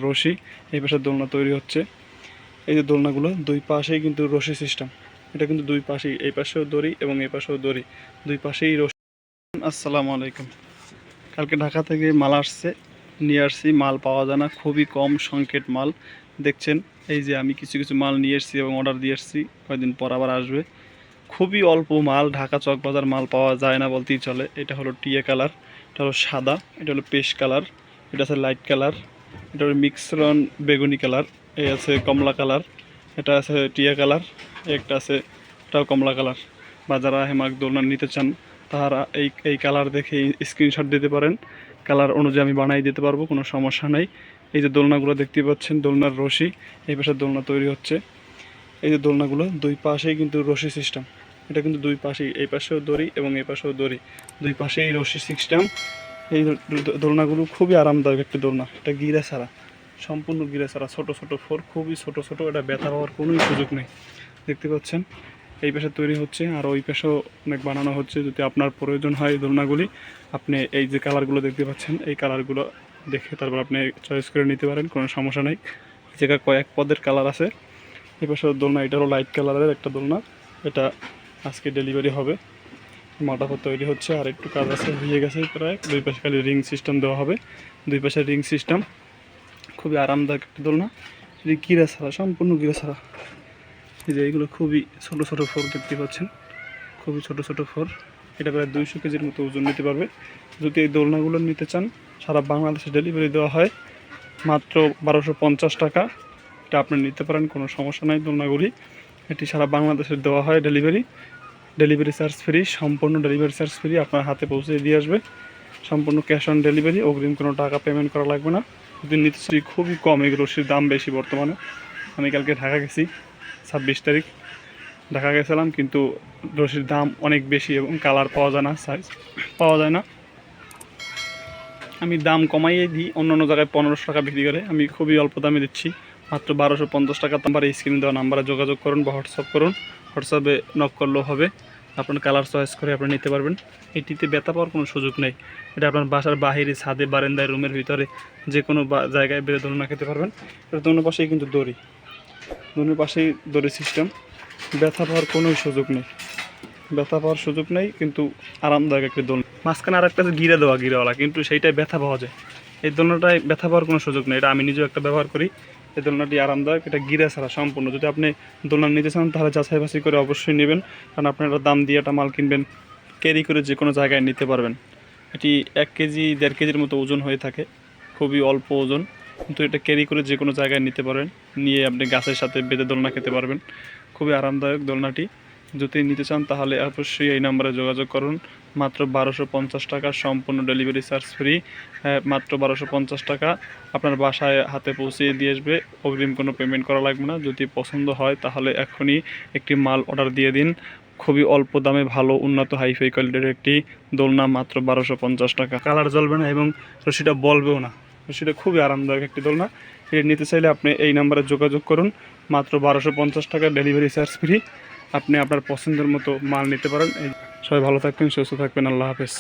রশি এই পাশে দোলনা তৈরি হচ্ছে। এই যে দোলনাগুলো দুই পাশেই কিন্তু রশি সিস্টেম, এটা কিন্তু দুই পাশেই, এই পাশেও দড়ি এবং এই পাশেও দড়ি, দুই পাশেই রশি। আসসালামু আলাইকুম। কালকে ঢাকা থেকে মাল আসছে, নিয়ে আসছি, মাল পাওয়া যায় না, খুবই কম সংকেট মাল দেখছেন। এই যে আমি কিছু কিছু মাল নিয়ে এসেছি এবং অর্ডার দিয়ে এসেছি, কয়েকদিন পর আবার আসবে। খুবই অল্প মাল, ঢাকা চকবাজার মাল পাওয়া যায় না বলতেই চলে। এটা হলো টিয়া কালার, এটা হলো সাদা, এটা হলো পেশ কালার, এটা আছে লাইট কালার, এটা হলো মিক্সরন বেগুনি কালার, এই আছে কমলা কালার, এটা আছে টিয়া কালার, একটা আছে এটাও কমলা কালার। বা যারা হেমাক দোলনা নিতে চান তারা এই কালার দেখে স্ক্রিনশট দিতে পারেন, কালার অনুযায়ী আমি বানাই দিতে পারবো, কোনো সমস্যা নাই। এই যে দোলনাগুলো দেখতে পাচ্ছেন, দোলনার রশি এই পাশে দোলনা তৈরি হচ্ছে। এই যে দোলনাগুলো দুই পাশেই কিন্তু রশি সিস্টেম, এটা কিন্তু দুই পাশেই, এই পাশেও দড়ি এবং এই পাশেও দড়ি, দুই পাশেই রশি সিস্টেম। এই দোলনাগুলো খুবই আরামদায়ক একটি দোলনা, এটা গিরা ছাড়া, সম্পূর্ণ গিরা ছাড়া, ছোটো ছোটো ফোর, খুবই ছোটো ছোটো, এটা ব্যথা হওয়ার কোনো সুযোগ নেই। দেখতে পাচ্ছেন এই পাশে তৈরি হচ্ছে আর ওই পাশেও অনেক বানানো হচ্ছে। যদি আপনার প্রয়োজন হয় এই দোলনাগুলি, আপনি এই যে কালারগুলো দেখতে পাচ্ছেন, এই কালারগুলো দেখে তারপর আপনি চয়েস করে নিতে পারেন, কোনো সমস্যা নেই। জায়গায় কয়েক পদের কালার আছে। এই পাশে দোলনা, এটা হলো লাইট কালারের একটা দোলনা, এটা আজকে ডেলিভারি হবে, মাটাফা তৈরি হচ্ছে আর একটু কাজ আছে, হয়ে গেছে প্রায়। দুই পাশে খালি রিং সিস্টেম দেওয়া হবে, দুই পাশে রিং সিস্টেম। খুবই আরামদায়ক একটা দোলনা, এটি গিরা ছাড়া, সম্পূর্ণ গিরা ছাড়া। এই যে এইগুলো খুবই ছোটো ছোটো ফোর দেখতে পাচ্ছেন, খুবই ছোটো ছোটো ফোর, এটা প্রায় 200 কেজির মতো ওজন নিতে পারবে। যদি এই দোলনাগুলো নিতে চান, সারা বাংলাদেশে ডেলিভারি দেওয়া হয় মাত্র 1250 টাকা। এটা আপনি নিতে পারেন, কোনো সমস্যা নাই। দোলনাগুলি এটি সারা বাংলাদেশের দেওয়া হয় ডেলিভারি, ডেলিভারি চার্জ ফ্রি, সম্পূর্ণ ডেলিভারি চার্জ ফ্রি, আপনার হাতে পৌঁছে দিয়ে আসবে, সম্পূর্ণ ক্যাশ অন ডেলিভারি, অগ্রিম কোনো টাকা পেমেন্ট করা লাগবে না। যদি নিতে চাই খুবই কম, এই রশির দাম বেশি বর্তমানে। আমি কালকে ঢাকা গেছি, 26 তারিখ ঢাকা গেছিলাম, কিন্তু রশির দাম অনেক বেশি এবং কালার পাওয়া যায় না, সাইজ পাওয়া যায় না। আমি দাম কমাইয়ে দিই, অন্য অন্য জায়গায় 1500 টাকা বিক্রি করে, আমি খুবই অল্প দামে দিচ্ছি, মাত্র 1250 টাকা। নাম্বারে স্ক্রিনে দেওয়া নাম্বারে যোগাযোগ করুন বা হোয়াটসঅ্যাপ করুন, হোয়াটসঅ্যাপে নক করলেও হবে। আপনার কালার চয়েস করে আপনি নিতে পারবেন। এটিতে ব্যথা পাওয়ার কোনো সুযোগ নেই, এটা আপনার বাসার বাহিরে, ছাদে, বারান্দায়, রুমের ভিতরে, যে কোনো জায়গায় বেড়ে দোলনা খেতে পারবেন। এটা দোনো পাশেই কিন্তু দড়ি, দোনো পাশেই দড়ি সিস্টেম, ব্যথা পাওয়ার কোনো সুযোগ নেই, ব্যথা পাওয়ার সুযোগ নেই, কিন্তু আরামদায়ক একটি দোলনা। মাঝখানে আর একটা গিরা দেওয়া, গিরাওয়ালা, কিন্তু সেইটাই ব্যথা পাওয়া যায়। এই দোলনাটায় ব্যথা পাওয়ার কোনো সুযোগ নেই, এটা আমি নিজেও একটা ব্যবহার করি। এই দোলনাটি আরামদায়ক, এটা গিরা ছাড়া সম্পূর্ণ। যদি আপনি দোলনা নিতে চান তাহলে যাচাই বাছাই করে অবশ্যই নেবেন, কারণ আপনারা দাম দিয়ে একটা মাল কিনবেন, ক্যারি করে যে কোনো জায়গায় নিতে পারবেন। এটি 1 কেজি 1.5 কেজির মতো ওজন হয়ে থাকে, খুবই অল্প ওজন, কিন্তু এটা ক্যারি করে যে কোনো জায়গায় নিতে পারবেন, নিয়ে আপনি গাছের সাথে বেঁধে দোলনা খেতে পারবেন। খুবই আরামদায়ক দোলনাটি। যদি নিতে চান তাহলে অবশ্যই এই নাম্বারে যোগাযোগ করুন। মাত্র 1250 টাকা, সম্পূর্ণ ডেলিভারি চার্জ ফ্রি, মাত্র 1250 টাকা আপনার বাসায় হাতে পৌঁছিয়ে দিয়ে আসবে, অগ্রিম কোনো পেমেন্ট করা লাগবে না। যদি পছন্দ হয় তাহলে এখনই একটি মাল অর্ডার দিয়ে দিন। খুবই অল্প দামে ভালো উন্নত হাইফাই কোয়ালিটির একটি দোলনা, মাত্র 1250 টাকা। কালার জ্বলবে না এবং রশিটা বলবেও না, রশিটা খুবই আরামদায়ক একটি দোলনা। এটা নিতে চাইলে আপনি এই নাম্বারে যোগাযোগ করুন, মাত্র 1250 টাকা, ডেলিভারি চার্জ ফ্রি। আপনি আপনার পছন্দের মতো মাল নিতে পারেন। সবাই ভালো থাকবেন, সুস্থ থাকবেন, আল্লাহ হাফেজ।